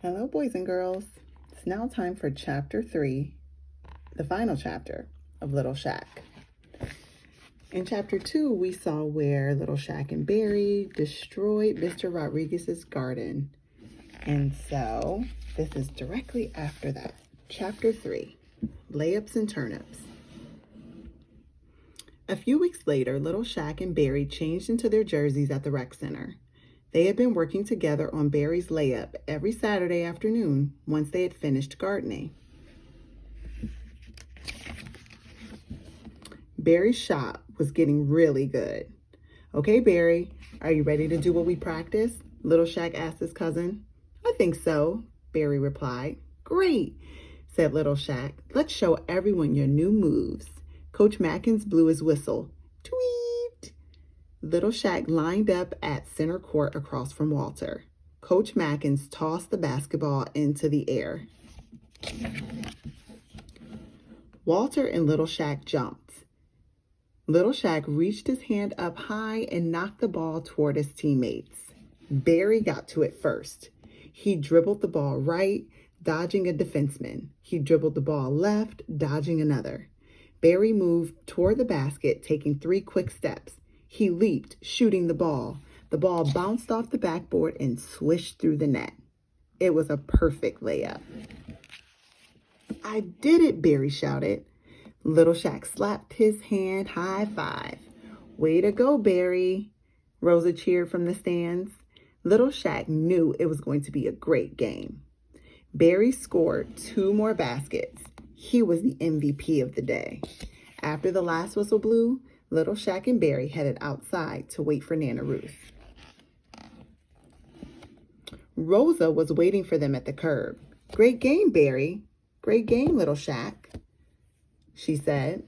Hello, boys and girls. It's now time for Chapter 3, the final chapter of Little Shaq. In Chapter 2, we saw where Little Shaq and Barry destroyed Mr. Rodriguez's garden. And so, this is directly after that. Chapter 3, Layups and Turnips. A few weeks later, Little Shaq and Barry changed into their jerseys at the rec center. They had been working together on Barry's layup every Saturday afternoon once they had finished gardening. Barry's shot was getting really good. "Okay, Barry, are you ready to do what we practiced?" Little Shaq asked his cousin. "I think so," Barry replied. "Great," said Little Shaq. "Let's show everyone your new moves." Coach Mackins blew his whistle. Tweet! Little Shaq lined up at center court across from Walter. Coach Mackins tossed the basketball into the air. Walter and Little Shaq jumped. Little Shaq reached his hand up high and knocked the ball toward his teammates. Barry got to it first. He dribbled the ball right, dodging a defenseman. He dribbled the ball left, dodging another. Barry moved toward the basket, taking 3 quick steps. He leaped, shooting the ball. The ball bounced off the backboard and swished through the net. It was a perfect layup. "I did it," Barry shouted. Little Shaq slapped his hand high five. "Way to go, Barry," Rosa cheered from the stands. Little Shaq knew it was going to be a great game. Barry scored 2 more baskets. He was the MVP of the day. After the last whistle blew, Little Shaq and Barry headed outside to wait for Nana Ruth. Rosa was waiting for them at the curb. "Great game, Barry." "Great game, Little Shaq," she said.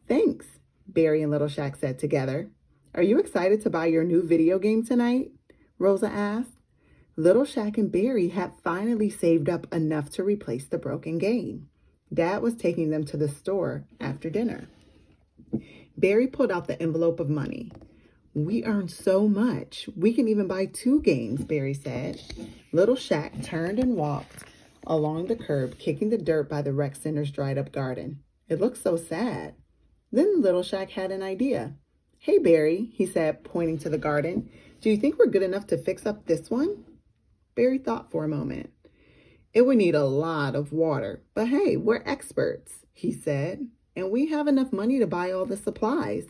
"Thanks," Barry and Little Shaq said together. "Are you excited to buy your new video game tonight?" Rosa asked. Little Shaq and Barry had finally saved up enough to replace the broken game. Dad was taking them to the store after dinner. Barry pulled out the envelope of money. "We earned so much. We can even buy 2 games," Barry said. Little Shaq turned and walked along the curb, kicking the dirt by the rec center's dried up garden. It looked so sad. Then Little Shaq had an idea. "Hey, Barry," he said, pointing to the garden. "Do you think we're good enough to fix up this one?" Barry thought for a moment. "It would need a lot of water, but hey, we're experts," he said, "and we have enough money to buy all the supplies."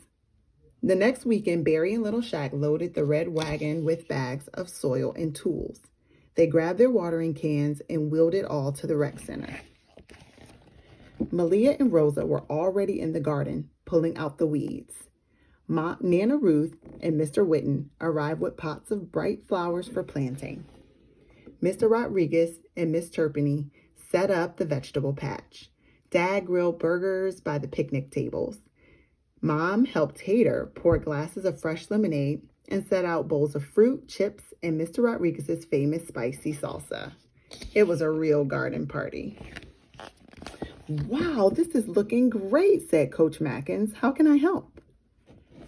The next weekend, Barry and Little Shaq loaded the red wagon with bags of soil and tools. They grabbed their watering cans and wheeled it all to the rec center. Malia and Rosa were already in the garden, pulling out the weeds. Nana Ruth and Mr. Witten arrived with pots of bright flowers for planting. Mr. Rodriguez and Miss Turpinny set up the vegetable patch. Dad grilled burgers by the picnic tables. Mom helped Tater pour glasses of fresh lemonade and set out bowls of fruit, chips, and Mr. Rodriguez's famous spicy salsa. It was a real garden party. "Wow, this is looking great," said Coach Mackins. "How can I help?"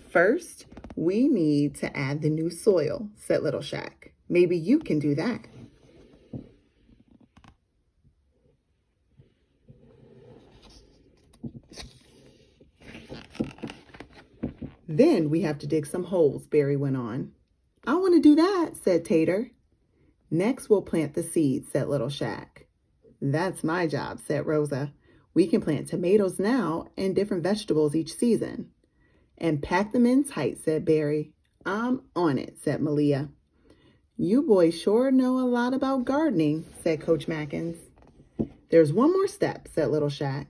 "First, we need to add the new soil," said Little Shaq. "Maybe you can do that." "Then we have to dig some holes," Barry went on. "I want to do that," said Tater. "Next, we'll plant the seeds," said Little Shaq. "That's my job," said Rosa. "We can plant tomatoes now and different vegetables each season." "And pack them in tight," said Barry. "I'm on it," said Malia. "You boys sure know a lot about gardening," said Coach Mackins. "There's one more step," said Little Shaq.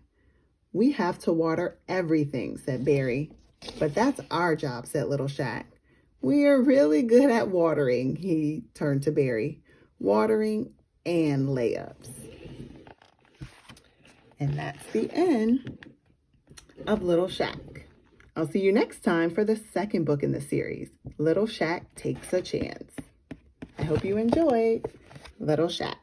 "We have to water everything," said Barry. "But that's our job," said Little Shaq. "We are really good at watering," he turned to Barry. "Watering and layups." And that's the end of Little Shaq. I'll see you next time for the second book in the series, Little Shaq Takes a Chance. I hope you enjoyed Little Shaq.